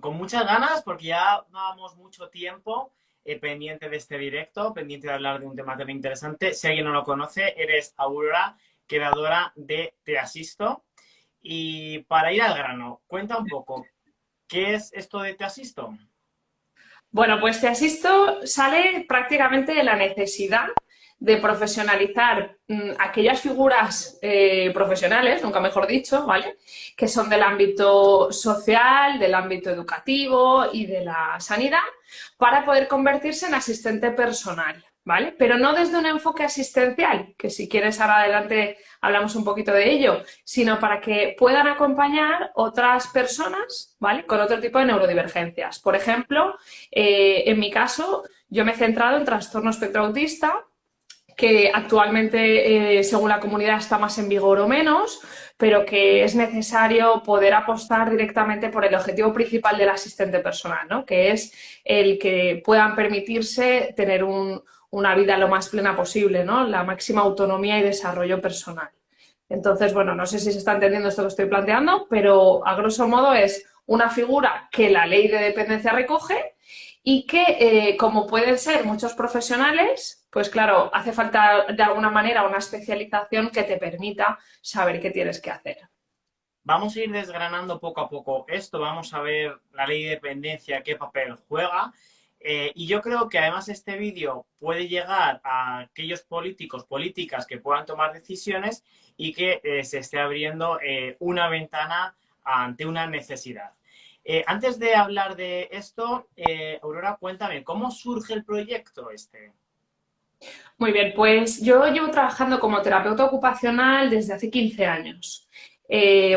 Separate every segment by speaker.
Speaker 1: con muchas ganas porque ya dábamos mucho tiempo pendiente de este directo, pendiente de hablar de un tema tan interesante. Si alguien no lo conoce, eres Aurora, creadora de Te Asisto. Y para ir al grano, cuenta un poco, ¿qué es esto de Te Asisto?
Speaker 2: Bueno, pues Te Asisto sale prácticamente de la necesidad de profesionalizar aquellas figuras profesionales, nunca mejor dicho, ¿vale? Que son del ámbito social, del ámbito educativo y de la sanidad, para poder convertirse en asistente personal, ¿vale? Pero no desde un enfoque asistencial, que si quieres ahora adelante hablamos un poquito de ello, sino para que puedan acompañar otras personas, ¿vale? Con otro tipo de neurodivergencias. Por ejemplo, en mi caso, yo me he centrado en trastorno espectro autista, que actualmente, según la comunidad, está más en vigor o menos, pero que es necesario poder apostar directamente por el objetivo principal del asistente personal, ¿no? Que es el que puedan permitirse tener una vida lo más plena posible, ¿no? La máxima autonomía y desarrollo personal. Entonces, bueno, no sé si se está entendiendo esto que estoy planteando, pero a grosso modo es una figura que la ley de dependencia recoge y que, como pueden ser muchos profesionales, pues claro, hace falta de alguna manera una especialización que te permita saber qué tienes que hacer.
Speaker 1: Vamos a ir desgranando poco a poco esto, vamos a ver la ley de dependencia, qué papel juega. Y yo creo que además este vídeo puede llegar a aquellos políticos, políticas que puedan tomar decisiones y que se esté abriendo una ventana ante una necesidad. Antes de hablar de esto, Aurora, cuéntame, ¿cómo surge el proyecto este?
Speaker 2: Muy bien, pues yo llevo trabajando como terapeuta ocupacional desde hace 15 años.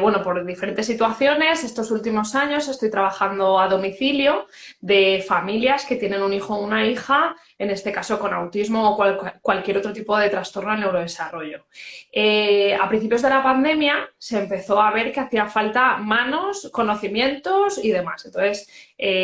Speaker 2: Bueno, por diferentes situaciones, estos últimos años estoy trabajando a domicilio de familias que tienen un hijo o una hija, en este caso con autismo o cualquier otro tipo de trastorno al neurodesarrollo. A principios de la pandemia se empezó a ver que hacía falta manos, conocimientos y demás. Entonces,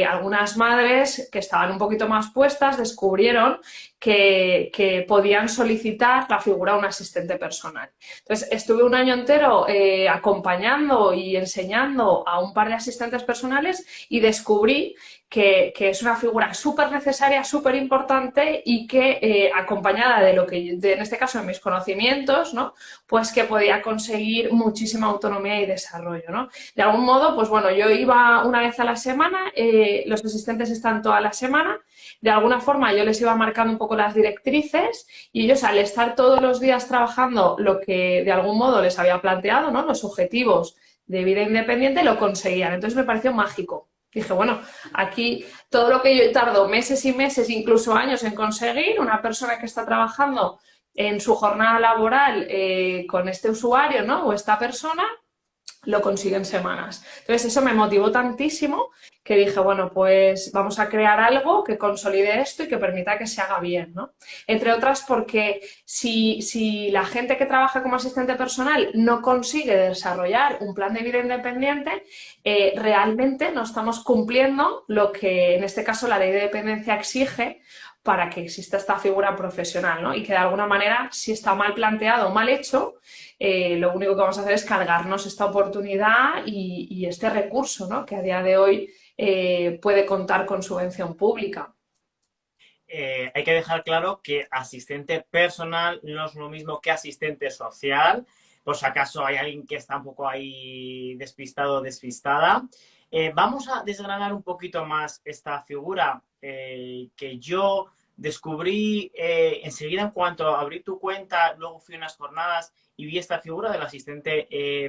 Speaker 2: algunas madres que estaban un poquito más puestas descubrieron que podían solicitar la figura de un asistente personal. Entonces, estuve un año entero acompañando y enseñando a un par de asistentes personales y descubrí que es una figura súper necesaria, súper importante y que acompañada de lo que, en este caso, de mis conocimientos, ¿no? Pues que podía conseguir muchísima autonomía y desarrollo, ¿no? De algún modo, pues bueno, yo iba una vez a la semana, los asistentes están toda la semana, de alguna forma yo les iba marcando un poco las directrices y ellos, al estar todos los días trabajando lo que de algún modo les había planteado, ¿no? Los objetivos de vida independiente, lo conseguían. Entonces me pareció mágico. Dije, bueno, aquí todo lo que yo tardo meses y meses, incluso años en conseguir, una persona que está trabajando en su jornada laboral con este usuario, ¿no? O esta persona, lo consigue en semanas. Entonces eso me motivó tantísimo que dije, bueno, pues vamos a crear algo que consolide esto y que permita que se haga bien, ¿no? Entre otras porque si la gente que trabaja como asistente personal no consigue desarrollar un plan de vida independiente, realmente no estamos cumpliendo lo que en este caso la ley de dependencia exige para que exista esta figura profesional, ¿no? Y que de alguna manera, si está mal planteado o mal hecho, lo único que vamos a hacer es cargarnos esta oportunidad y este recurso, ¿no? Que a día de hoy puede contar con subvención pública.
Speaker 1: Hay que dejar claro que asistente personal no es lo mismo que asistente social. Por si acaso hay alguien que está un poco ahí despistado o despistada. Vamos a desgranar un poquito más esta figura que yo descubrí enseguida en cuanto abrí tu cuenta, luego fui a unas jornadas y vi esta figura del asistente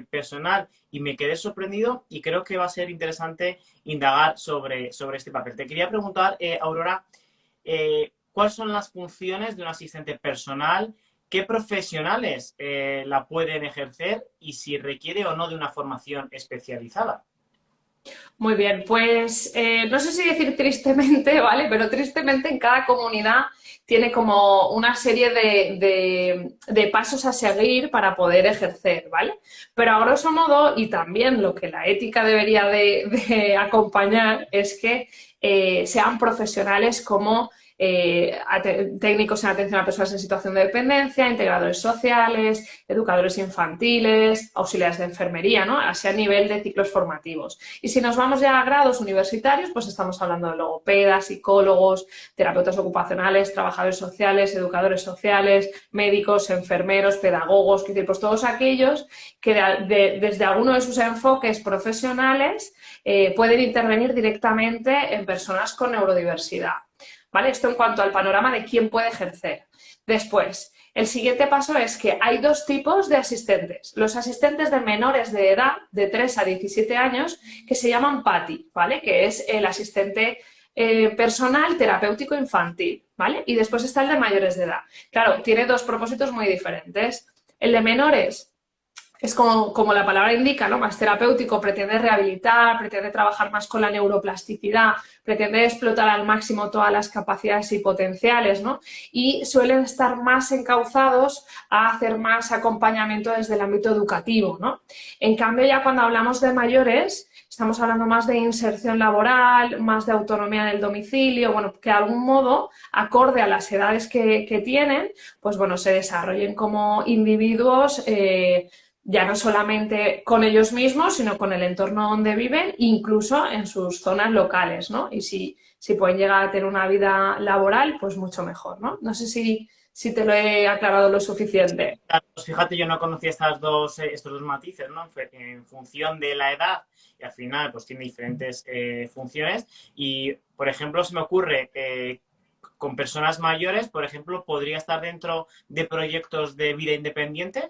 Speaker 1: personal y me quedé sorprendido y creo que va a ser interesante indagar sobre este papel. Te quería preguntar, Aurora, ¿cuáles son las funciones de un asistente personal? ¿Qué profesionales la pueden ejercer? Y si requiere o no de una formación especializada.
Speaker 2: Muy bien, pues no sé si decir tristemente, ¿vale? Pero tristemente en cada comunidad tiene como una serie de pasos a seguir para poder ejercer, ¿vale? Pero a grosso modo, y también lo que la ética debería de acompañar, es que sean profesionales como técnicos en atención a personas en situación de dependencia, integradores sociales, educadores infantiles, auxiliares de enfermería, ¿no? Así a nivel de ciclos formativos. Y si nos vamos ya a grados universitarios, pues estamos hablando de logopedas, psicólogos, terapeutas ocupacionales, trabajadores sociales, educadores sociales, médicos, enfermeros, pedagogos, pues todos aquellos que desde alguno de sus enfoques profesionales pueden intervenir directamente en personas con neurodiversidad. ¿Vale? Esto en cuanto al panorama de quién puede ejercer. Después, el siguiente paso es que hay dos tipos de asistentes. Los asistentes de menores de edad, de 3 a 17 años, que se llaman PATI, ¿vale? Que es el asistente personal terapéutico infantil, ¿vale? Y después está el de mayores de edad. Claro, tiene dos propósitos muy diferentes. El de menores es como la palabra indica, ¿no? Más terapéutico, pretende rehabilitar, pretende trabajar más con la neuroplasticidad, pretende explotar al máximo todas las capacidades y potenciales, ¿no? Y suelen estar más encauzados a hacer más acompañamiento desde el ámbito educativo, ¿no? En cambio, ya cuando hablamos de mayores, estamos hablando más de inserción laboral, más de autonomía en el domicilio, bueno, que de algún modo, acorde a las edades que tienen, pues bueno, se desarrollen como individuos ya no solamente con ellos mismos, sino con el entorno donde viven, incluso en sus zonas locales, ¿no? Y si pueden llegar a tener una vida laboral, pues mucho mejor, ¿no? No sé si te lo he aclarado lo suficiente.
Speaker 1: Pues fíjate, yo no conocía estos dos matices, ¿no? En función de la edad y al final pues tiene diferentes funciones y, por ejemplo, se me ocurre con personas mayores, por ejemplo, podría estar dentro de proyectos de vida independiente.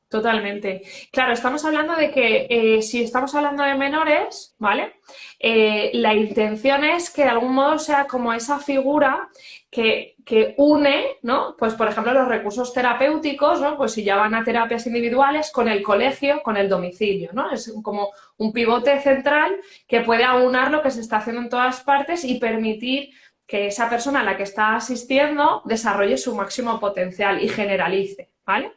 Speaker 2: Totalmente. Claro, estamos hablando de que si estamos hablando de menores, ¿vale? La intención es que de algún modo sea como esa figura que une, ¿no? Pues, por ejemplo, los recursos terapéuticos, ¿no? Pues si ya van a terapias individuales, con el colegio, con el domicilio, ¿no? Es como un pivote central que puede aunar lo que se está haciendo en todas partes y permitir que esa persona a la que está asistiendo desarrolle su máximo potencial y generalice, ¿vale?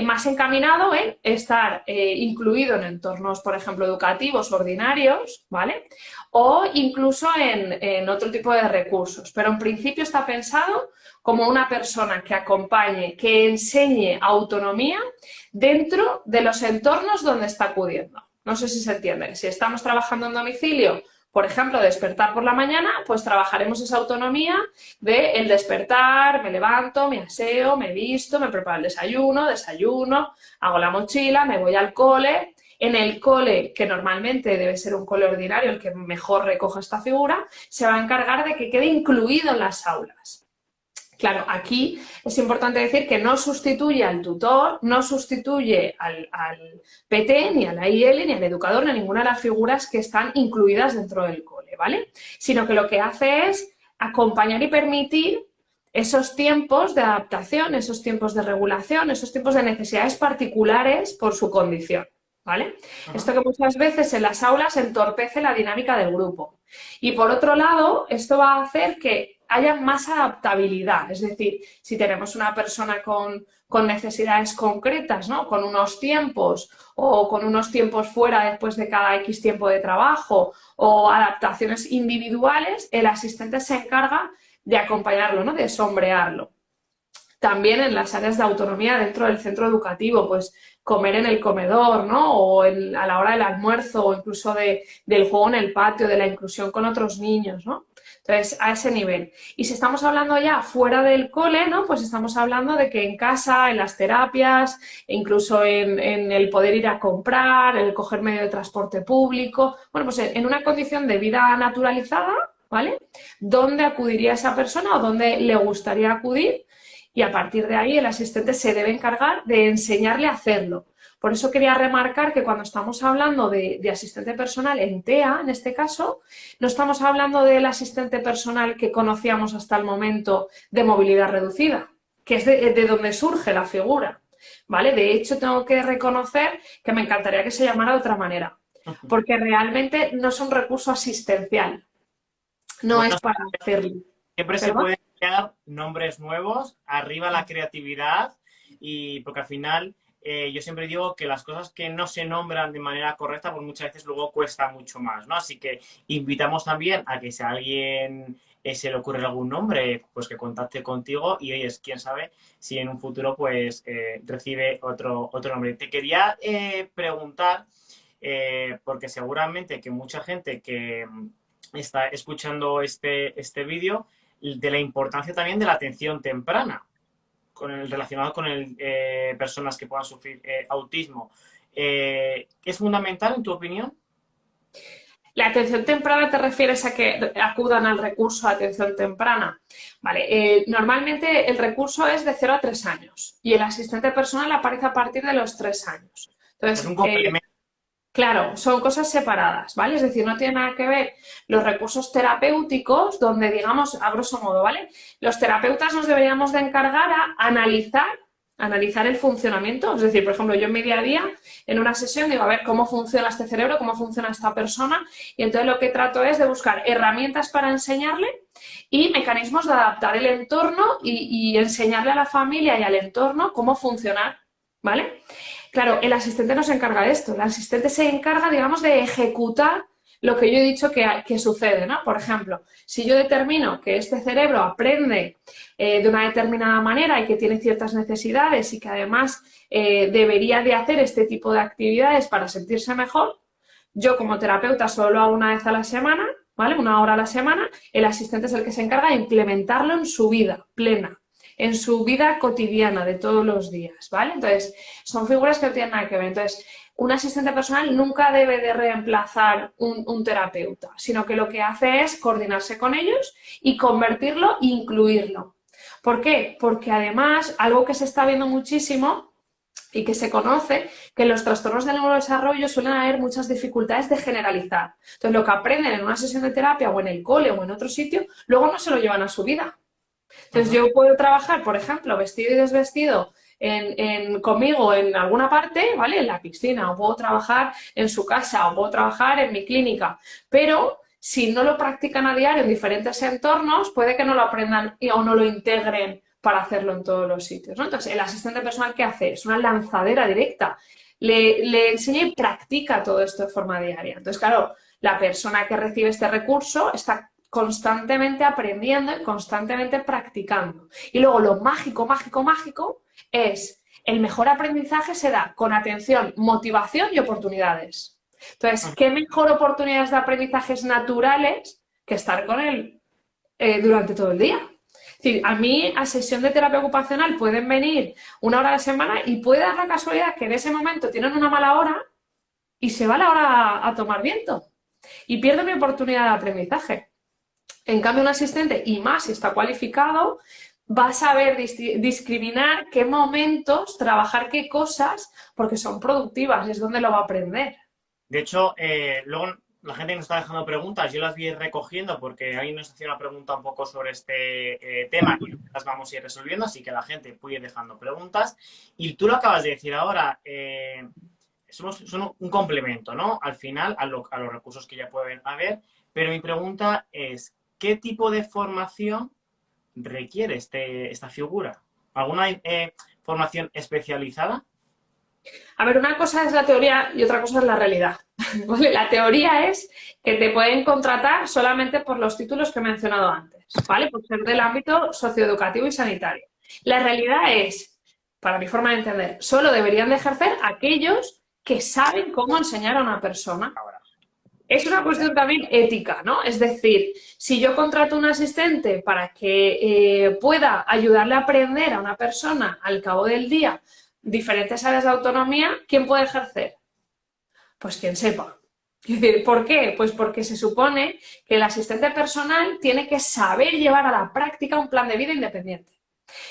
Speaker 2: Más encaminado en estar incluido en entornos, por ejemplo, educativos ordinarios, ¿vale? O incluso en otro tipo de recursos. Pero en principio está pensado como una persona que acompañe, que enseñe autonomía dentro de los entornos donde está acudiendo. No sé si se entiende. Si estamos trabajando en domicilio, por ejemplo, despertar por la mañana, pues trabajaremos esa autonomía de el despertar, me levanto, me aseo, me visto, me preparo el desayuno, hago la mochila, me voy al cole. En el cole, que normalmente debe ser un cole ordinario, el que mejor recoja esta figura, se va a encargar de que quede incluido en las aulas. Claro, aquí es importante decir que no sustituye al tutor, no sustituye al PT, ni a la IL, ni al educador, ni a ninguna de las figuras que están incluidas dentro del cole, ¿vale? Sino que lo que hace es acompañar y permitir esos tiempos de adaptación, esos tiempos de regulación, esos tiempos de necesidades particulares por su condición, ¿vale? Ajá. Esto que muchas veces en las aulas entorpece la dinámica del grupo. Y por otro lado, esto va a hacer que haya más adaptabilidad, es decir, si tenemos una persona con necesidades concretas, ¿no? Con unos tiempos o con unos tiempos fuera después de cada X tiempo de trabajo o adaptaciones individuales, el asistente se encarga de acompañarlo, ¿no? De sombrearlo. También en las áreas de autonomía dentro del centro educativo, pues comer en el comedor, ¿no? O a la hora del almuerzo o incluso del juego en el patio, de la inclusión con otros niños, ¿no? Entonces, a ese nivel. Y si estamos hablando ya fuera del cole, ¿no? Pues estamos hablando de que en casa, en las terapias, incluso en el poder ir a comprar, el coger medio de transporte público, bueno, pues en una condición de vida naturalizada, ¿vale? ¿Dónde acudiría esa persona o dónde le gustaría acudir? Y a partir de ahí el asistente se debe encargar de enseñarle a hacerlo. Por eso quería remarcar que cuando estamos hablando de asistente personal en TEA, en este caso, no estamos hablando del asistente personal que conocíamos hasta el momento de movilidad reducida, que es de donde surge la figura, ¿vale? De hecho, tengo que reconocer que me encantaría que se llamara de otra manera, porque realmente no es un recurso asistencial, no es para hacerlo.
Speaker 1: Siempre se pueden crear nombres nuevos, arriba la creatividad, y porque al final yo siempre digo que las cosas que no se nombran de manera correcta, pues muchas veces luego cuesta mucho más, ¿no? Así que invitamos también a que si alguien se le ocurre algún nombre, pues que contacte contigo y oye, quién sabe si en un futuro pues recibe otro nombre. Te quería preguntar, porque seguramente que mucha gente que está escuchando este vídeo, de la importancia también de la atención temprana relacionado con personas que puedan sufrir autismo. ¿Es fundamental en tu opinión?
Speaker 2: ¿La atención temprana te refieres a que acudan al recurso de atención temprana? Vale, normalmente el recurso es de 0 a 3 años y el asistente personal aparece a partir de los 3 años.
Speaker 1: Es un
Speaker 2: Entonces,
Speaker 1: complemento.
Speaker 2: claro, son cosas separadas, ¿vale? Es decir, no tiene nada que ver los recursos terapéuticos, donde digamos, a grosso modo, ¿vale? Los terapeutas nos deberíamos de encargar a analizar el funcionamiento. Es decir, por ejemplo, yo en mi día a día, en una sesión, digo, a ver cómo funciona este cerebro, cómo funciona esta persona, y entonces lo que trato es de buscar herramientas para enseñarle y mecanismos de adaptar el entorno y enseñarle a la familia y al entorno cómo funcionar, ¿vale? Claro, el asistente no se encarga de esto, el asistente se encarga, digamos, de ejecutar lo que yo he dicho que sucede, ¿no? Por ejemplo, si yo determino que este cerebro aprende de una determinada manera y que tiene ciertas necesidades y que además debería de hacer este tipo de actividades para sentirse mejor, yo como terapeuta solo lo hago una vez a la semana, ¿vale? 1 hora a la semana, el asistente es el que se encarga de implementarlo en su vida plena, en su vida cotidiana de todos los días, ¿vale? Entonces, son figuras que no tienen nada que ver. Entonces, un asistente personal nunca debe de reemplazar un terapeuta, sino que lo que hace es coordinarse con ellos y convertirlo e incluirlo. ¿Por qué? Porque además, algo que se está viendo muchísimo y que se conoce, que en los trastornos del neurodesarrollo suelen haber muchas dificultades de generalizar. Entonces, lo que aprenden en una sesión de terapia o en el cole o en otro sitio, luego no se lo llevan a su vida. Entonces yo puedo trabajar, por ejemplo, vestido y desvestido conmigo en alguna parte, ¿vale? En la piscina, o puedo trabajar en su casa, o puedo trabajar en mi clínica, pero si no lo practican a diario en diferentes entornos, puede que no lo aprendan o no lo integren para hacerlo en todos los sitios, ¿no? Entonces, el asistente personal, ¿qué hace? Es una lanzadera directa. Le enseña y practica todo esto de forma diaria. Entonces, claro, la persona que recibe este recurso está constantemente aprendiendo y constantemente practicando. Y luego lo mágico, mágico, mágico es el mejor aprendizaje se da con atención, motivación y oportunidades. Entonces, ¿qué mejor oportunidades de aprendizajes naturales que estar con él durante todo el día? Es decir, a mí a sesión de terapia ocupacional pueden venir 1 hora a la semana y puede dar la casualidad que en ese momento tienen una mala hora y se va la hora a tomar viento y pierdo mi oportunidad de aprendizaje. En cambio, un asistente, y más si está cualificado, va a saber discriminar qué momentos, trabajar qué cosas, porque son productivas, es donde lo va a aprender.
Speaker 1: De hecho, luego la gente nos está dejando preguntas, yo las voy a ir recogiendo porque alguien nos hacía una pregunta un poco sobre este tema y las vamos a ir resolviendo, así que la gente puede ir dejando preguntas. Y tú lo acabas de decir ahora, son un complemento, ¿no? Al final, a los recursos que ya pueden haber, pero mi pregunta es, ¿qué tipo de formación requiere esta figura? ¿Alguna formación especializada?
Speaker 2: A ver, una cosa es la teoría y otra cosa es la realidad. ¿Vale? La teoría es que te pueden contratar solamente por los títulos que he mencionado antes, ¿vale? Por ser del ámbito socioeducativo y sanitario. La realidad es, para mi forma de entender, solo deberían de ejercer aquellos que saben cómo enseñar a una persona. Es una cuestión también ética, ¿no? Es decir, si yo contrato un asistente para que pueda ayudarle a aprender a una persona al cabo del día diferentes áreas de autonomía, ¿quién puede ejercer? Pues quien sepa. Es decir, ¿por qué? Pues porque se supone que el asistente personal tiene que saber llevar a la práctica un plan de vida independiente.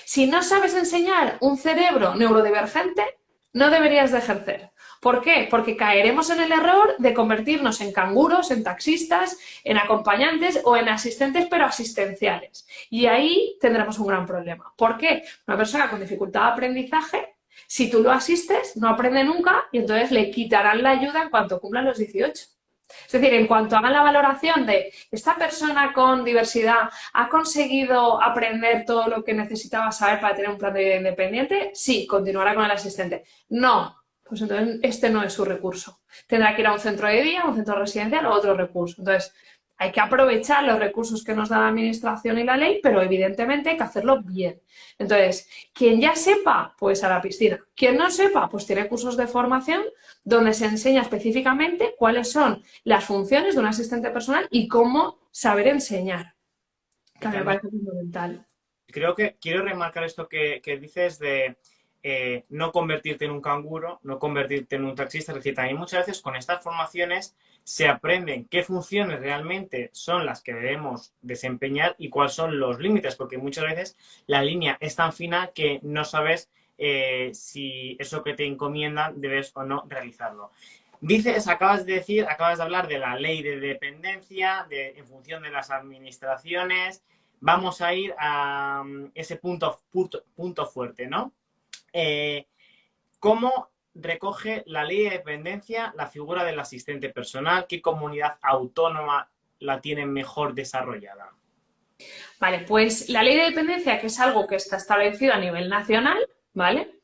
Speaker 2: Si no sabes enseñar un cerebro neurodivergente, no deberías de ejercer. ¿Por qué? Porque caeremos en el error de convertirnos en canguros, en taxistas, en acompañantes o en asistentes, pero asistenciales. Y ahí tendremos un gran problema. ¿Por qué? Una persona con dificultad de aprendizaje, si tú lo asistes, no aprende nunca y entonces le quitarán la ayuda en cuanto cumplan los 18. Es decir, en cuanto hagan la valoración de esta persona con diversidad ha conseguido aprender todo lo que necesitaba saber para tener un plan de vida independiente, sí, continuará con el asistente. No, pues entonces este no es su recurso. Tendrá que ir a un centro de día, a un centro residencial o otro recurso. Entonces, hay que aprovechar los recursos que nos da la administración y la ley, pero evidentemente hay que hacerlo bien. Entonces, quien ya sepa, pues a la piscina. Quien no sepa, pues tiene cursos de formación donde se enseña específicamente cuáles son las funciones de un asistente personal y cómo saber enseñar, que a mí me parece fundamental.
Speaker 1: Creo que quiero remarcar esto que dices de no convertirte en un canguro, no convertirte en un taxista. Es decir, también muchas veces con estas formaciones se aprenden qué funciones realmente son las que debemos desempeñar y cuáles son los límites, porque muchas veces la línea es tan fina que no sabes si eso que te encomiendan debes o no realizarlo. Dices, acabas de hablar de la ley de dependencia, en función de las administraciones. Vamos a ir a ese punto fuerte, ¿no? ¿Cómo recoge la ley de dependencia la figura del asistente personal? ¿Qué comunidad autónoma la tiene mejor desarrollada?
Speaker 2: Vale, pues la ley de dependencia, que es algo que está establecido a nivel nacional, ¿vale?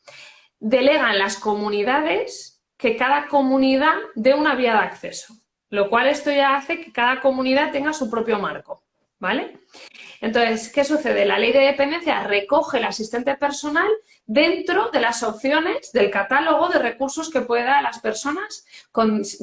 Speaker 2: Delega en las comunidades que cada comunidad dé una vía de acceso, lo cual esto ya hace que cada comunidad tenga su propio marco, ¿vale? Entonces, ¿qué sucede? La ley de dependencia recoge el asistente personal dentro de las opciones del catálogo de recursos que puede dar a las personas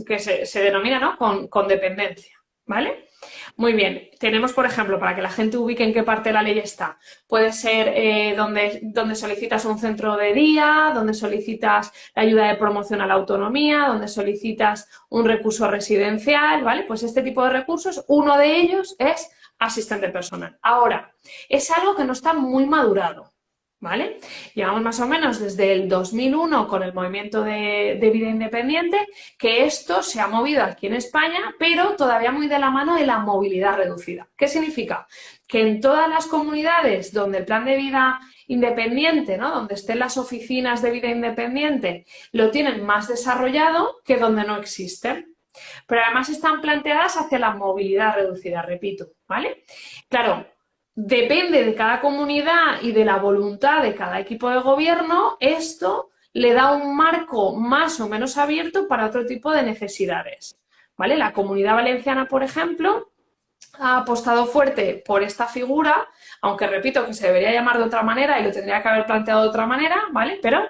Speaker 2: que se denomina, ¿no? con dependencia, ¿vale? Muy bien, tenemos, por ejemplo, para que la gente ubique en qué parte de la ley está, puede ser donde solicitas un centro de día, donde solicitas la ayuda de promoción a la autonomía, donde solicitas un recurso residencial, ¿vale? Pues este tipo de recursos, uno de ellos es asistente personal. Ahora, es algo que no está muy madurado, ¿vale? Llevamos más o menos desde el 2001 con el movimiento de vida independiente, que esto se ha movido aquí en España, pero todavía muy de la mano de la movilidad reducida. ¿Qué significa? Que en todas las comunidades donde el plan de vida independiente, ¿no? Donde estén las oficinas de vida independiente, lo tienen más desarrollado que donde no existen. Pero además están planteadas hacia la movilidad reducida, repito, ¿vale? Claro, depende de cada comunidad y de la voluntad de cada equipo de gobierno, esto le da un marco más o menos abierto para otro tipo de necesidades, ¿vale? La Comunidad Valenciana, por ejemplo, ha apostado fuerte por esta figura, aunque repito que se debería llamar de otra manera y lo tendría que haber planteado de otra manera, ¿vale? Pero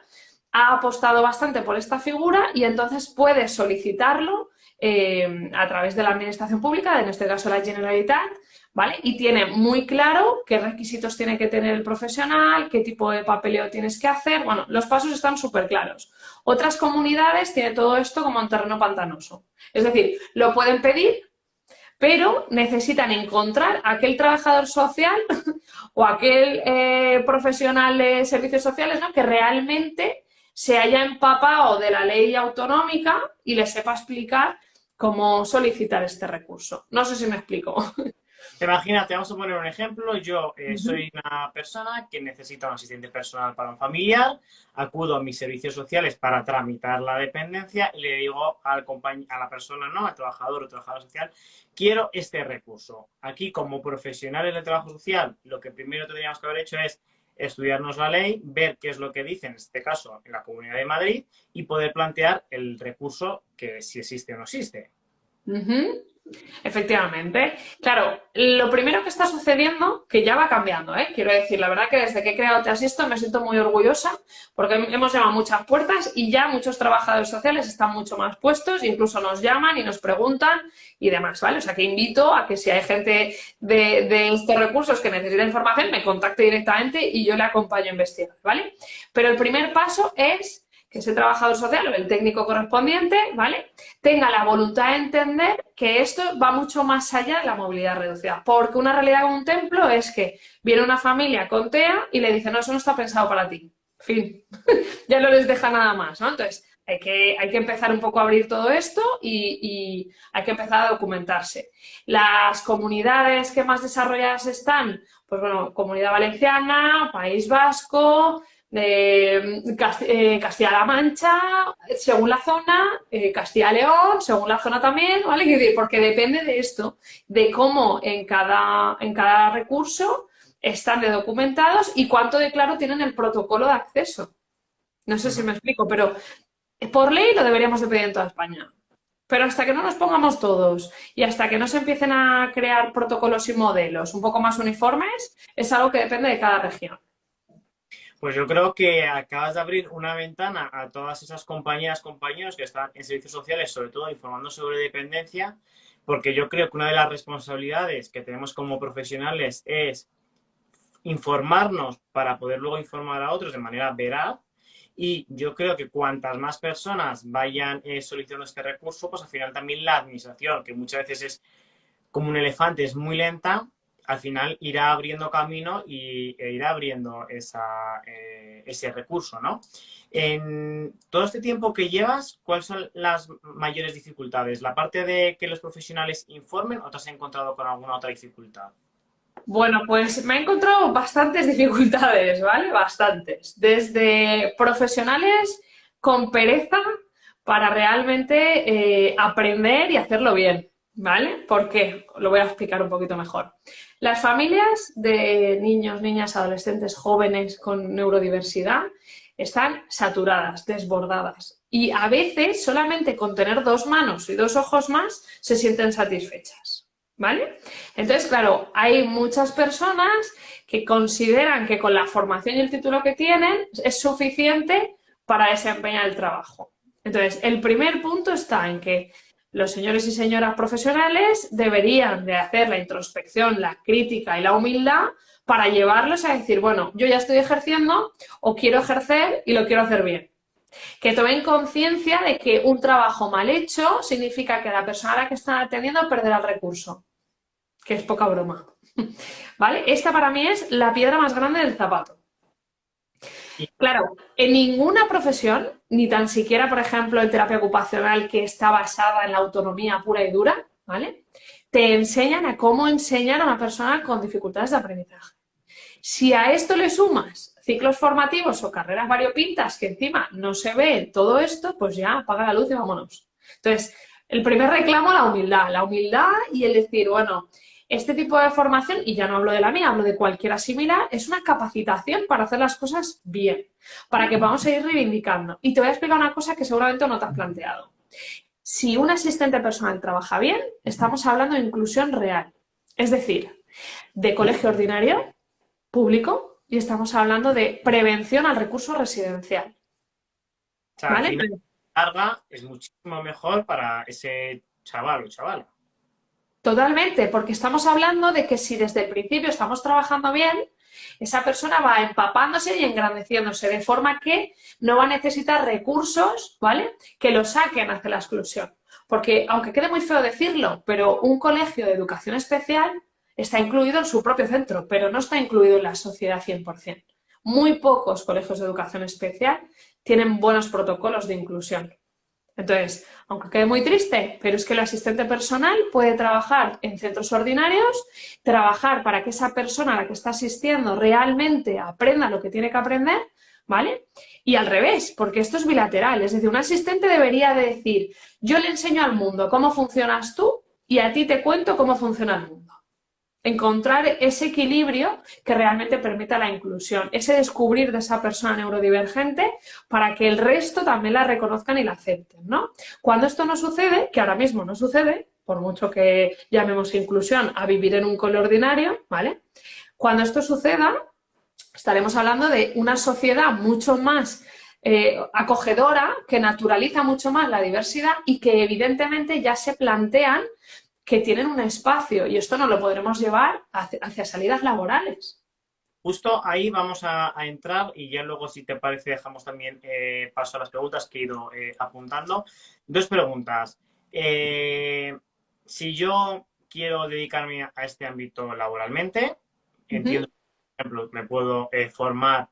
Speaker 2: ha apostado bastante por esta figura y entonces puede solicitarlo a través de la administración pública, en este caso la Generalitat, ¿vale? Y tiene muy claro qué requisitos tiene que tener el profesional, qué tipo de papeleo tienes que hacer. Bueno, los pasos están súper claros. Otras comunidades tienen todo esto como en terreno pantanoso. Es decir, lo pueden pedir, pero necesitan encontrar a aquel trabajador social o aquel profesional de servicios sociales, ¿no? Que realmente se haya empapado de la ley autonómica y les sepa explicar cómo solicitar este recurso. No sé si me explico.
Speaker 1: Imagínate, vamos a poner un ejemplo. Yo soy una persona que necesita un asistente personal para un familiar, acudo a mis servicios sociales para tramitar la dependencia y le digo a la persona, ¿no? Al trabajador o trabajadora social, quiero este recurso. Aquí, como profesionales de trabajo social, lo que primero tendríamos que haber hecho es estudiarnos la ley, ver qué es lo que dice, en este caso, en la Comunidad de Madrid, y poder plantear el recurso que si existe o no existe.
Speaker 2: Efectivamente. Claro, lo primero que está sucediendo, que ya va cambiando, quiero decir, la verdad que desde que he creado Te Asisto me siento muy orgullosa porque hemos llamado muchas puertas y ya muchos trabajadores sociales están mucho más puestos, incluso nos llaman y nos preguntan y demás, ¿vale? O sea que invito a que si hay gente de estos recursos que necesita información, me contacte directamente y yo le acompaño a investigar, ¿vale? Pero el primer paso es que ese trabajador social o el técnico correspondiente, ¿vale?, tenga la voluntad de entender que esto va mucho más allá de la movilidad reducida. Porque una realidad como un templo es que viene una familia con TEA y le dice, no, eso no está pensado para ti. Fin. Ya no les deja nada más, ¿no? Entonces, hay que empezar un poco a abrir todo esto y hay que empezar a documentarse. Las comunidades que más desarrolladas están, pues bueno, Comunidad Valenciana, País Vasco, Castilla-La Mancha, según la zona, Castilla-León, según la zona también, ¿vale? Porque depende de esto, de cómo en cada recurso están de documentados y cuánto de claro tienen el protocolo de acceso. No sé si me explico, pero por ley lo deberíamos de pedir en toda España. Pero hasta que no nos pongamos todos y hasta que no se empiecen a crear protocolos y modelos un poco más uniformes, es algo que depende de cada región.
Speaker 1: Pues yo creo que acabas de abrir una ventana a todas esas compañeras, compañeros que están en servicios sociales, sobre todo informando sobre dependencia, porque yo creo que una de las responsabilidades que tenemos como profesionales es informarnos para poder luego informar a otros de manera veraz. Y yo creo que cuantas más personas vayan solicitando este recurso, pues al final también la administración, que muchas veces es como un elefante, es muy lenta, al final irá abriendo camino e irá abriendo ese recurso, ¿no? En todo este tiempo que llevas, ¿cuáles son las mayores dificultades? ¿La parte de que los profesionales informen o te has encontrado con alguna otra dificultad?
Speaker 2: Bueno, pues me he encontrado bastantes dificultades, ¿vale? Bastantes. Desde profesionales con pereza para realmente aprender y hacerlo bien, ¿vale? ¿Por qué? Lo voy a explicar un poquito mejor. Las familias de niños, niñas, adolescentes, jóvenes con neurodiversidad están saturadas, desbordadas. Y a veces solamente con tener 2 manos y 2 ojos más se sienten satisfechas. ¿Vale? Entonces, claro, hay muchas personas que consideran que con la formación y el título que tienen es suficiente para desempeñar el trabajo. Entonces, el primer punto está en que los señores y señoras profesionales deberían de hacer la introspección, la crítica y la humildad para llevarlos a decir, bueno, yo ya estoy ejerciendo o quiero ejercer y lo quiero hacer bien. Que tomen conciencia de que un trabajo mal hecho significa que la persona a la que están atendiendo perderá el recurso. Que es poca broma, ¿vale? Esta para mí es la piedra más grande del zapato. Claro, en ninguna profesión, ni tan siquiera, por ejemplo, en terapia ocupacional que está basada en la autonomía pura y dura, ¿vale? Te enseñan a cómo enseñar a una persona con dificultades de aprendizaje. Si a esto le sumas ciclos formativos o carreras variopintas que encima no se ve todo esto, pues ya apaga la luz y vámonos. Entonces, el primer reclamo, la humildad y el decir, bueno, este tipo de formación, y ya no hablo de la mía, hablo de cualquiera similar, es una capacitación para hacer las cosas bien, para que podamos seguir reivindicando. Y te voy a explicar una cosa que seguramente no te has planteado. Si un asistente personal trabaja bien, estamos hablando de inclusión real, es decir, de colegio ordinario, público, y estamos hablando de prevención al recurso residencial.
Speaker 1: O sea, al
Speaker 2: ¿Vale?
Speaker 1: final, la carga es muchísimo mejor para ese chaval o chavala.
Speaker 2: Totalmente, porque estamos hablando de que si desde el principio estamos trabajando bien, esa persona va empapándose y engrandeciéndose, de forma que no va a necesitar recursos, ¿vale?, que lo saquen hacia la exclusión. Porque, aunque quede muy feo decirlo, pero un colegio de educación especial está incluido en su propio centro, pero no está incluido en la sociedad 100%. Muy pocos colegios de educación especial tienen buenos protocolos de inclusión. Entonces, aunque quede muy triste, pero es que el asistente personal puede trabajar en centros ordinarios, trabajar para que esa persona a la que está asistiendo realmente aprenda lo que tiene que aprender, ¿vale? Y al revés, porque esto es bilateral, es decir, un asistente debería de decir, yo le enseño al mundo cómo funcionas tú y a ti te cuento cómo funciona el mundo. Encontrar ese equilibrio que realmente permita la inclusión, ese descubrir de esa persona neurodivergente para que el resto también la reconozcan y la acepten, ¿no? Cuando esto no sucede, que ahora mismo no sucede, por mucho que llamemos inclusión a vivir en un cole ordinario, ¿vale? Cuando esto suceda, estaremos hablando de una sociedad mucho más acogedora, que naturaliza mucho más la diversidad y que evidentemente ya se plantean que tienen un espacio y esto no lo podremos llevar hacia salidas laborales.
Speaker 1: Justo ahí vamos a entrar y ya luego, si te parece, dejamos también paso a las preguntas que he ido apuntando. 2 preguntas. Si yo quiero dedicarme a este ámbito laboralmente, entiendo que, por ejemplo, me puedo formar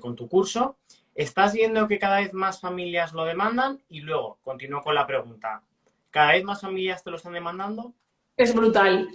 Speaker 1: con tu curso. ¿Estás viendo que cada vez más familias lo demandan? Y luego, continúo con la pregunta. ¿Cada vez más familias te lo están demandando?
Speaker 2: Es brutal,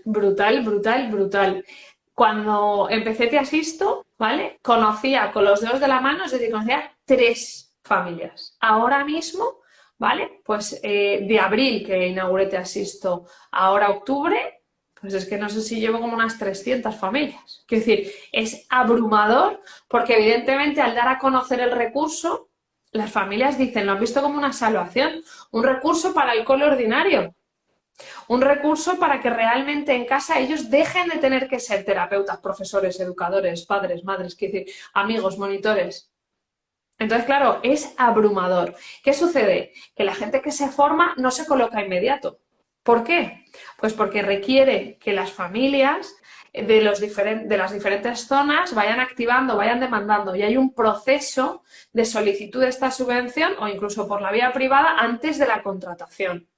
Speaker 2: brutal, brutal, brutal. Cuando empecé Te Asisto, ¿vale? Conocía con los dedos de la mano, es decir, conocía 3 familias. Ahora mismo, ¿vale? Pues de abril que inauguré Te Asisto, ahora octubre, pues es que no sé si llevo como unas 300 familias. Quiero decir, es abrumador porque evidentemente al dar a conocer el recurso, Las familias dicen, lo han visto como una salvación, un recurso para el cole ordinario, un recurso para que realmente en casa ellos dejen de tener que ser terapeutas, profesores, educadores, padres, madres, quiero decir, amigos, monitores. Entonces, claro, es abrumador. ¿Qué sucede? Que la gente que se forma no se coloca inmediato. ¿Por qué? Pues porque requiere que las familias de las diferentes zonas vayan activando, vayan demandando y hay un proceso de solicitud de esta subvención o incluso por la vía privada antes de la contratación.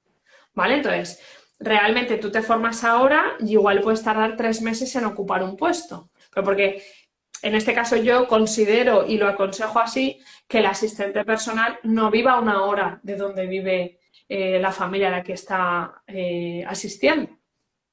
Speaker 2: ¿Vale? Entonces, realmente tú te formas ahora y igual puedes tardar 3 meses en ocupar un puesto. Pero porque en este caso yo considero y lo aconsejo así que el asistente personal no viva a 1 hora de donde vive la familia a la que está asistiendo,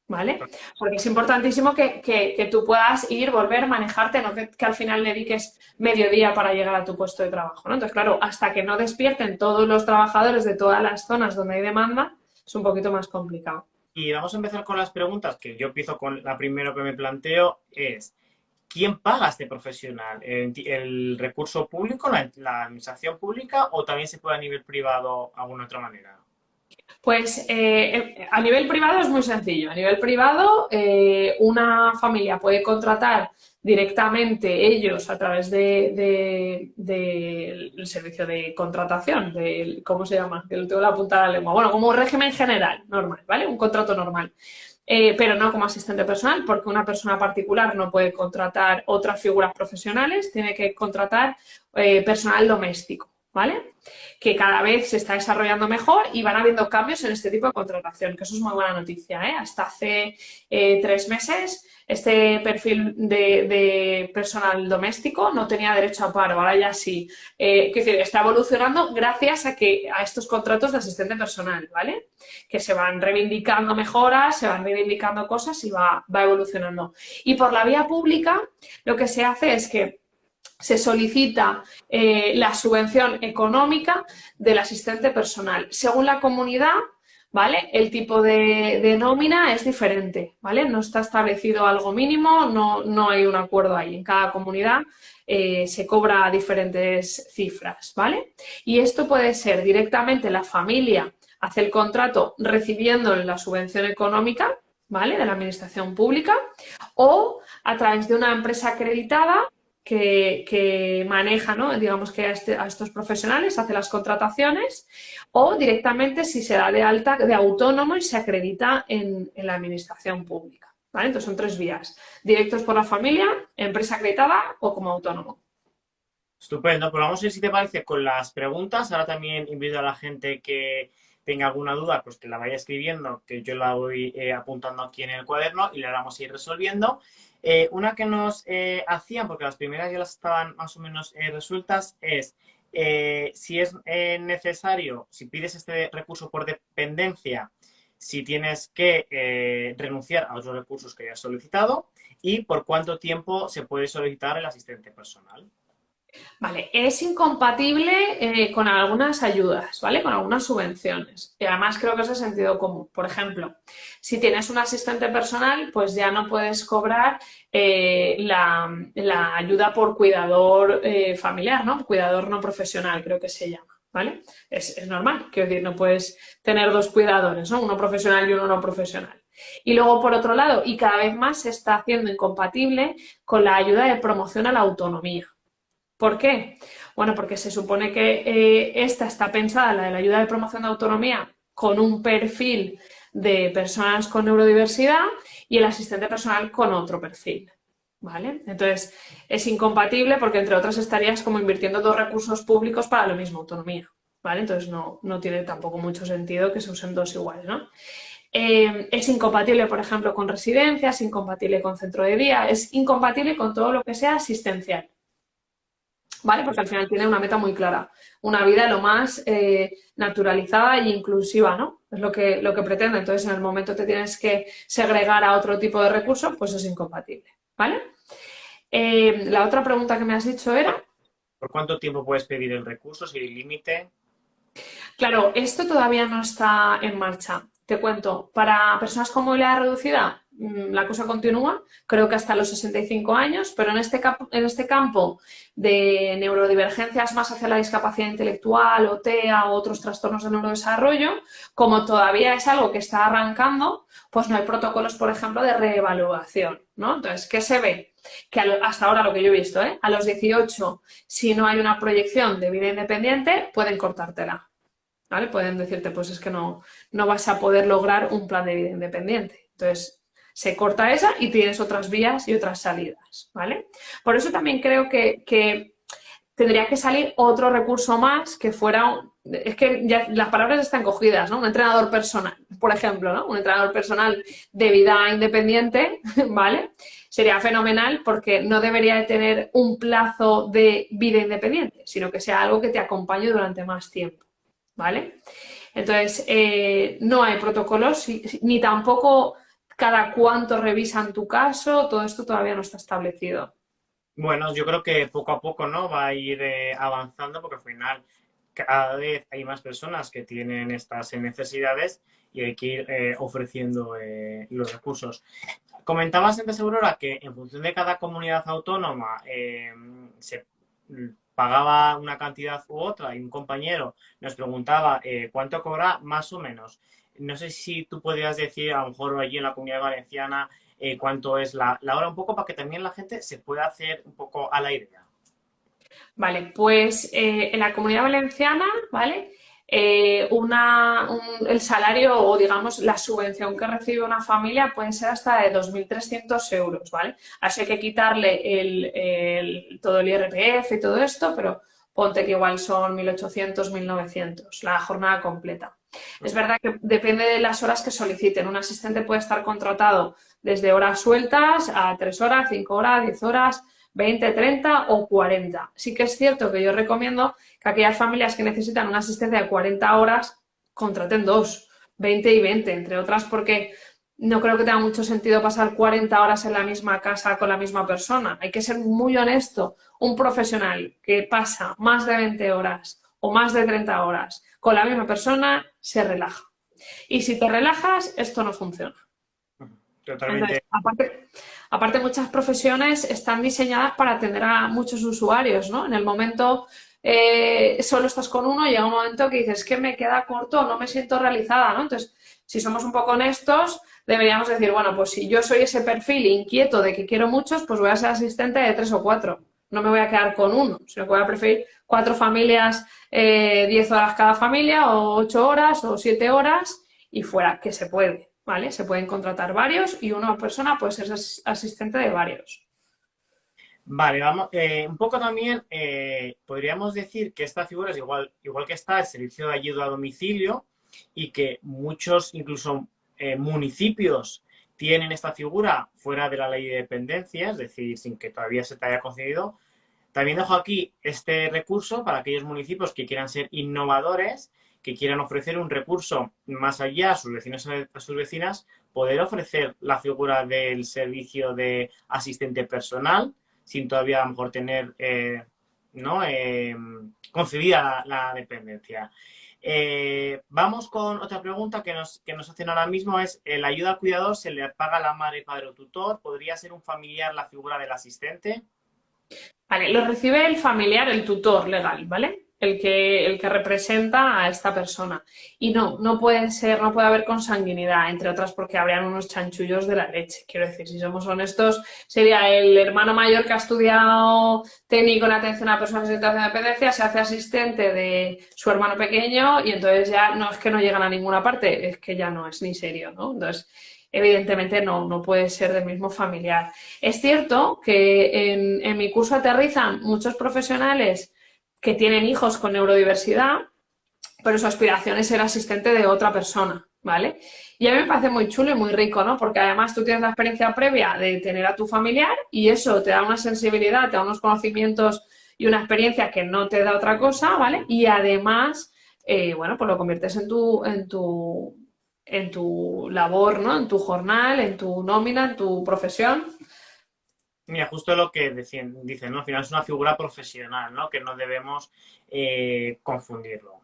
Speaker 2: ¿vale? Porque es importantísimo que tú puedas ir, volver, manejarte, no que al final le dediques mediodía para llegar a tu puesto de trabajo, ¿no? Entonces, claro, hasta que no despierten todos los trabajadores de todas las zonas donde hay demanda, es un poquito más complicado.
Speaker 1: Y vamos a empezar con las preguntas, que yo empiezo con la primera que me planteo, es ¿quién paga a este profesional? ¿El recurso público, la administración pública o también se puede a nivel privado de alguna otra manera?
Speaker 2: Pues a nivel privado es muy sencillo. A nivel privado, una familia puede contratar directamente ellos a través del servicio de contratación, del, ¿cómo se llama? Que lo tengo la punta de la lengua. Bueno, como un régimen general, normal, ¿vale? Un contrato normal. Pero no como asistente personal, porque una persona particular no puede contratar otras figuras profesionales, tiene que contratar personal doméstico, ¿vale? Que cada vez se está desarrollando mejor y van habiendo cambios en este tipo de contratación, que eso es muy buena noticia, ¿eh? Hasta hace 3 meses este perfil de personal doméstico no tenía derecho a paro, ahora ya sí. Quiero decir, está evolucionando gracias a estos contratos de asistente personal, ¿vale? Que se van reivindicando mejoras, se van reivindicando cosas y va evolucionando. Y por la vía pública lo que se hace es que se solicita la subvención económica del asistente personal. Según la comunidad, ¿vale? El tipo de nómina es diferente, ¿vale? No está establecido algo mínimo, no hay un acuerdo ahí. En cada comunidad se cobra diferentes cifras, ¿vale? Y esto puede ser directamente la familia hace el contrato recibiendo la subvención económica, ¿vale? De la administración pública o a través de una empresa acreditada que maneja, ¿no? Digamos que a estos profesionales hace las contrataciones o directamente si se da de alta de autónomo y se acredita en la administración pública, ¿vale? Entonces son 3 vías, directos por la familia, empresa acreditada o como autónomo.
Speaker 1: Estupendo, pues vamos a ir, si te parece, con las preguntas. Ahora también invito a la gente que tenga alguna duda, pues que la vaya escribiendo, que yo la voy apuntando aquí en el cuaderno y la vamos a ir resolviendo. Una que nos hacían, porque las primeras ya las estaban más o menos resueltas, es si es necesario, si pides este recurso por dependencia, si tienes que renunciar a otros recursos que hayas solicitado y por cuánto tiempo se puede solicitar el asistente personal.
Speaker 2: Vale, es incompatible con algunas ayudas, ¿vale? Con algunas subvenciones. Y además creo que es de sentido común. Por ejemplo, si tienes un asistente personal, pues ya no puedes cobrar la ayuda por cuidador familiar, ¿no? Cuidador no profesional, creo que se llama, ¿vale? Es normal, quiero decir, no puedes tener dos cuidadores, ¿no? Uno profesional y uno no profesional. Y luego, por otro lado, y cada vez más se está haciendo incompatible con la ayuda de promoción a la autonomía. ¿Por qué? Bueno, porque se supone que esta está pensada, la de la ayuda de promoción de autonomía, con un perfil de personas con neurodiversidad y el asistente personal con otro perfil, ¿vale? Entonces, es incompatible porque, entre otras, estarías como invirtiendo 2 recursos públicos para la misma autonomía, ¿vale? Entonces, no tiene tampoco mucho sentido que se usen dos iguales, ¿no? Es incompatible, por ejemplo, con residencias, incompatible con centro de día, es incompatible con todo lo que sea asistencial. ¿Vale? Porque al final tiene una meta muy clara, una vida lo más naturalizada e inclusiva, ¿no? Es lo que pretende. Entonces, en el momento que te tienes que segregar a otro tipo de recurso, pues es incompatible, ¿vale? La otra pregunta que me has dicho era,
Speaker 1: ¿Por cuánto tiempo puedes pedir el recurso? Si hay límite.
Speaker 2: claro, esto todavía no está en marcha. Te cuento, para personas con movilidad reducida, la cosa continúa, creo que hasta los 65 años, pero en este campo de neurodivergencias más hacia la discapacidad intelectual o TEA o otros trastornos de neurodesarrollo, como todavía es algo que está arrancando, pues no hay protocolos, por ejemplo, de reevaluación, ¿no? Entonces, ¿qué se ve? Que hasta ahora lo que yo he visto, a los 18, si no hay una proyección de vida independiente, pueden cortártela, ¿vale? Pueden decirte, pues es que no vas a poder lograr un plan de vida independiente. Entonces, se corta esa y tienes otras vías y otras salidas, ¿vale? Por eso también creo que tendría que salir otro recurso más que fuera, es que ya las palabras están cogidas, ¿no? Un entrenador personal, por ejemplo, ¿no? Un entrenador personal de vida independiente, ¿vale? Sería fenomenal porque no debería de tener un plazo de vida independiente, sino que sea algo que te acompañe durante más tiempo, ¿vale? Entonces, no hay protocolos ni tampoco cada cuánto revisan tu caso, todo esto todavía no está establecido.
Speaker 1: Bueno, yo creo que poco a poco, ¿no? Va a ir avanzando porque al final cada vez hay más personas que tienen estas necesidades y hay que ir ofreciendo los recursos. Comentabas antes, Aurora, que en función de cada comunidad autónoma se pagaba una cantidad u otra y un compañero nos preguntaba cuánto cobra más o menos. No sé si tú podrías decir, a lo mejor allí en la Comunidad Valenciana, cuánto es la hora, un poco para que también la gente se pueda hacer un poco a la idea.
Speaker 2: Vale, pues en la Comunidad Valenciana, ¿vale? El salario o, digamos, la subvención que recibe una familia puede ser hasta de 2.300 euros, ¿vale? Así hay que quitarle todo el IRPF y todo esto, pero ponte que igual son 1.800, 1.900 la jornada completa. Es verdad que depende de las horas que soliciten. Un asistente puede estar contratado desde horas sueltas a 3 horas, 5 horas, 10 horas, 20, 30 o 40. Sí que es cierto que yo recomiendo que aquellas familias que necesitan una asistencia de 40 horas contraten dos, 20 y 20, entre otras porque no creo que tenga mucho sentido pasar 40 horas en la misma casa con la misma persona. Hay que ser muy honesto. Un profesional que pasa más de 20 horas o más de 30 horas con la misma persona se relaja. Y si te relajas, esto no funciona. Entonces,
Speaker 1: Totalmente.
Speaker 2: aparte, muchas profesiones están diseñadas para atender a muchos usuarios, ¿no? En el momento solo estás con uno, llega un momento que dices que me queda corto, no me siento realizada, ¿no? Entonces, si somos un poco honestos, deberíamos decir, bueno, pues si yo soy ese perfil inquieto de que quiero muchos, pues voy a ser asistente de 3 o 4. No me voy a quedar con uno, sino que voy a preferir 4 familias, 10 horas cada familia, o 8 horas, o 7 horas, y fuera, que se puede. ¿Vale? Se pueden contratar varios y una persona puede ser asistente de varios.
Speaker 1: Vale, vamos. Un poco también podríamos decir que esta figura es igual que está el servicio de ayuda a domicilio y que muchos, incluso municipios, tienen esta figura fuera de la ley de dependencia, es decir, sin que todavía se te haya concedido. También dejo aquí este recurso para aquellos municipios que quieran ser innovadores, que quieran ofrecer un recurso más allá a sus vecinos y a sus vecinas, poder ofrecer la figura del servicio de asistente personal, sin todavía a lo mejor tener ¿no? concedida la dependencia. Vamos con otra pregunta que nos hacen ahora mismo, es ¿la ayuda al cuidador se le paga a la madre, padre o tutor? ¿Podría ser un familiar la figura del asistente?
Speaker 2: Vale, lo recibe el familiar, el tutor legal, ¿vale? El que representa a esta persona. Y no puede ser, no puede haber consanguinidad, entre otras porque habrían unos chanchullos de la leche. Quiero decir, si somos honestos, sería el hermano mayor que ha estudiado técnico en atención a personas en situación de dependencia, se hace asistente de su hermano pequeño y entonces ya no es que no llegan a ninguna parte, es que ya no es ni serio, ¿no? Entonces, evidentemente no puede ser del mismo familiar. Es cierto que en mi curso aterrizan muchos profesionales que tienen hijos con neurodiversidad, pero su aspiración es ser asistente de otra persona, ¿vale? Y a mí me parece muy chulo y muy rico, ¿no? Porque además tú tienes la experiencia previa de tener a tu familiar y eso te da una sensibilidad, te da unos conocimientos y una experiencia que no te da otra cosa, ¿vale? Y además, bueno, pues lo conviertes en tu labor, ¿no? En tu jornal, en tu nómina, en tu profesión.
Speaker 1: Mira, justo lo que dicen, ¿no? Al final es una figura profesional, ¿no? Que no debemos confundirlo.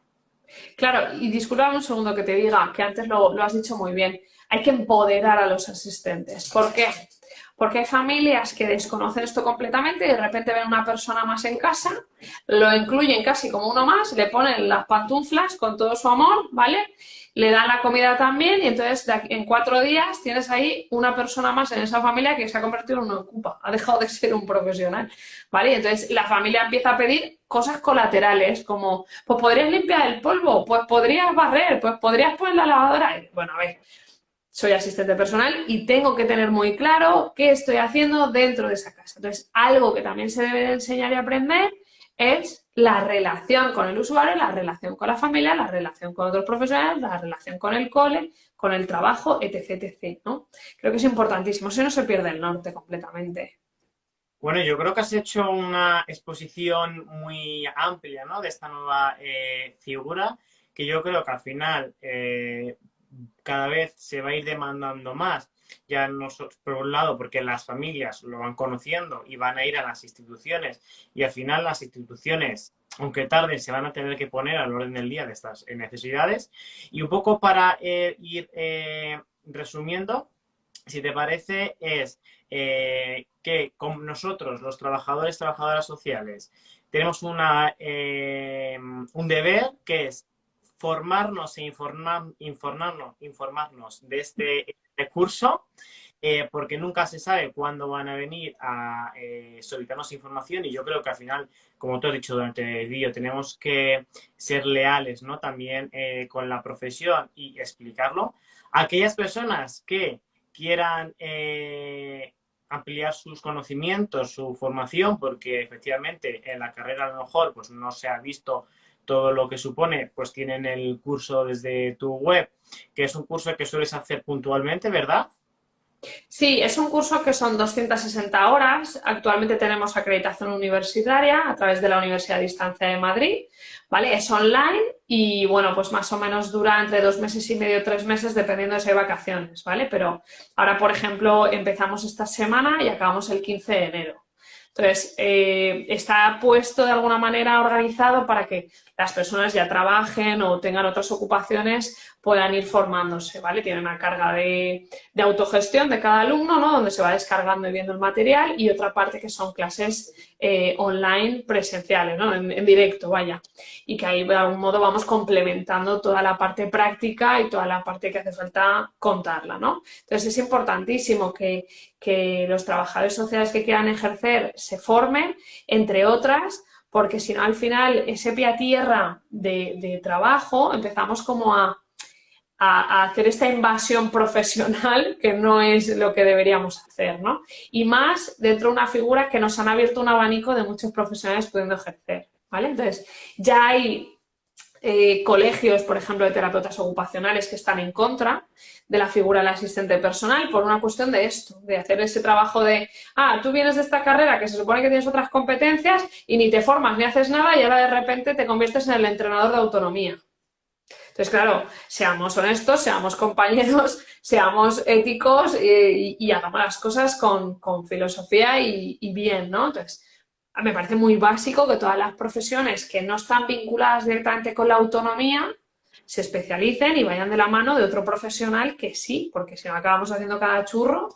Speaker 2: Claro, y disculpa un segundo que te diga, que antes lo has dicho muy bien, hay que empoderar a los asistentes. ¿Por qué? Porque hay familias que desconocen esto completamente y de repente ven una persona más en casa, lo incluyen casi como uno más, le ponen las pantuflas con todo su amor, ¿vale? Le dan la comida también y entonces en 4 días tienes ahí una persona más en esa familia que se ha convertido en una ocupa, ha dejado de ser un profesional, ¿vale? Y entonces la familia empieza a pedir cosas colaterales como, pues podrías limpiar el polvo, pues podrías barrer, pues podrías poner la lavadora. Bueno, a ver, soy asistente personal y tengo que tener muy claro qué estoy haciendo dentro de esa casa. Entonces, algo que también se debe de enseñar y aprender es la relación con el usuario, la relación con la familia, la relación con otros profesionales, la relación con el cole, con el trabajo, etc, etc, ¿no? Creo que es importantísimo, si no se pierde el norte completamente.
Speaker 1: Bueno, yo creo que has hecho una exposición muy amplia, ¿no? De esta nueva figura, que yo creo que al final cada vez se va a ir demandando más. Ya no por un lado, porque las familias lo van conociendo y van a ir a las instituciones, y al final las instituciones, aunque tarden, se van a tener que poner al orden del día de estas necesidades. Y un poco para ir resumiendo, si te parece, es que con nosotros, los trabajadores, trabajadoras sociales, tenemos un deber que es formarnos e informarnos de este recurso, porque nunca se sabe cuándo van a venir a solicitarnos información, y yo creo que al final, como tú has dicho durante el vídeo, tenemos que ser leales, ¿no? También con la profesión y explicarlo. Aquellas personas que quieran ampliar sus conocimientos, su formación, porque efectivamente en la carrera a lo mejor pues no se ha visto todo lo que supone, pues tienen el curso desde tu web, que es un curso que sueles hacer puntualmente, ¿verdad?
Speaker 2: Sí, es un curso que son 260 horas. Actualmente tenemos acreditación universitaria a través de la Universidad de Distancia de Madrid, ¿vale? Es online y, bueno, pues más o menos dura entre 2 meses y medio, 3 meses, dependiendo de si hay vacaciones, ¿vale? Pero ahora, por ejemplo, empezamos esta semana y acabamos el 15 de enero. Entonces, está puesto de alguna manera organizado para que las personas ya trabajen o tengan otras ocupaciones, puedan ir formándose, ¿vale? Tiene una carga de autogestión de cada alumno, ¿no? Donde se va descargando y viendo el material, y otra parte que son clases online presenciales, ¿no? En directo, vaya. Y que ahí de algún modo vamos complementando toda la parte práctica y toda la parte que hace falta contarla, ¿no? Entonces es importantísimo que los trabajadores sociales que quieran ejercer se formen, entre otras, porque si no al final ese pie a tierra de trabajo empezamos como a hacer esta invasión profesional que no es lo que deberíamos hacer, ¿no? Y más dentro de una figura que nos han abierto un abanico de muchos profesionales pudiendo ejercer, ¿vale? Entonces, ya hay colegios, por ejemplo, de terapeutas ocupacionales que están en contra de la figura del asistente personal por una cuestión de esto, de hacer ese trabajo de, tú vienes de esta carrera que se supone que tienes otras competencias y ni te formas ni haces nada y ahora de repente te conviertes en el entrenador de autonomía. Entonces, claro, seamos honestos, seamos compañeros, seamos éticos y hagamos las cosas con filosofía y bien, ¿no? Entonces, me parece muy básico que todas las profesiones que no están vinculadas directamente con la autonomía se especialicen y vayan de la mano de otro profesional que sí, porque si no acabamos haciendo cada churro.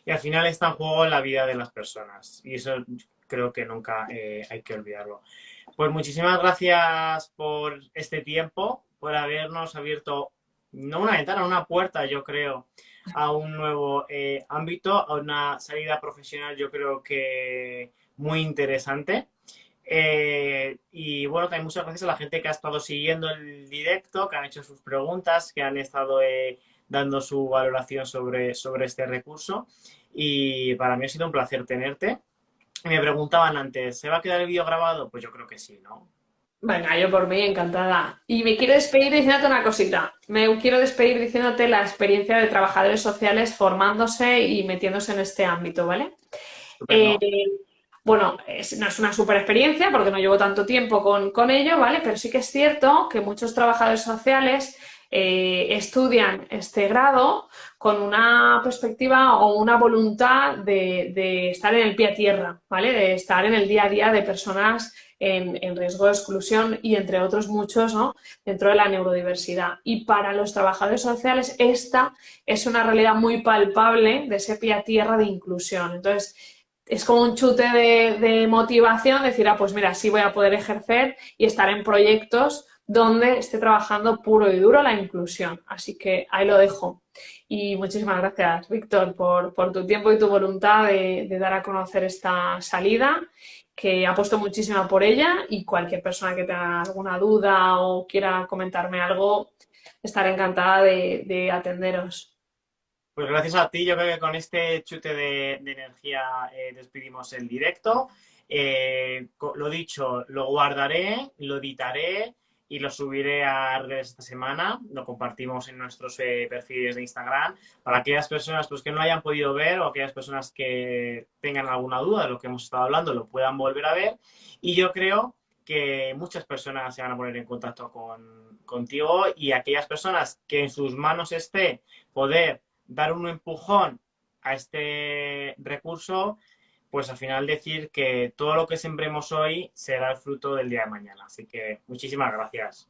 Speaker 1: Y al final está en juego la vida de las personas, y eso creo que nunca hay que olvidarlo. Pues muchísimas gracias por este tiempo, por habernos abierto, no una ventana, una puerta, yo creo, a un nuevo ámbito, a una salida profesional, yo creo que muy interesante. Y bueno, también muchas gracias a la gente que ha estado siguiendo el directo, que han hecho sus preguntas, que han estado dando su valoración sobre este recurso. Y para mí ha sido un placer tenerte. Me preguntaban antes, ¿se va a quedar el vídeo grabado? Pues yo creo que sí, ¿no?
Speaker 2: Venga, yo por mí encantada. Y me quiero despedir diciéndote una cosita. Me quiero despedir diciéndote la experiencia de trabajadores sociales formándose y metiéndose en este ámbito, ¿vale? Eh,
Speaker 1: Estupendo.
Speaker 2: bueno, no es una super experiencia porque no llevo tanto tiempo con ello, ¿vale? Pero sí que es cierto que muchos trabajadores sociales estudian este grado con una perspectiva o una voluntad de estar en el pie a tierra, ¿vale? De estar en el día a día de personas en riesgo de exclusión y entre otros muchos, ¿no? Dentro de la neurodiversidad. Y para los trabajadores sociales esta es una realidad muy palpable de ese pie a tierra de inclusión. Entonces, es como un chute de motivación, decir, ah, pues mira, sí voy a poder ejercer y estar en proyectos donde esté trabajando puro y duro la inclusión. Así que ahí lo dejo. Y muchísimas gracias, Víctor, por tu tiempo y tu voluntad de dar a conocer esta salida, que apuesto muchísimo por ella y cualquier persona que tenga alguna duda o quiera comentarme algo, estaré encantada de atenderos.
Speaker 1: Pues gracias a ti, yo creo que con este chute de energía despedimos el directo. Lo dicho, lo guardaré, lo editaré y lo subiré a redes esta semana. Lo compartimos en nuestros perfiles de Instagram para aquellas personas pues, que no hayan podido ver o aquellas personas que tengan alguna duda de lo que hemos estado hablando lo puedan volver a ver. Y yo creo que muchas personas se van a poner en contacto contigo y aquellas personas que en sus manos esté poder dar un empujón a este recurso, pues al final decir que todo lo que sembremos hoy será el fruto del día de mañana. Así que muchísimas gracias.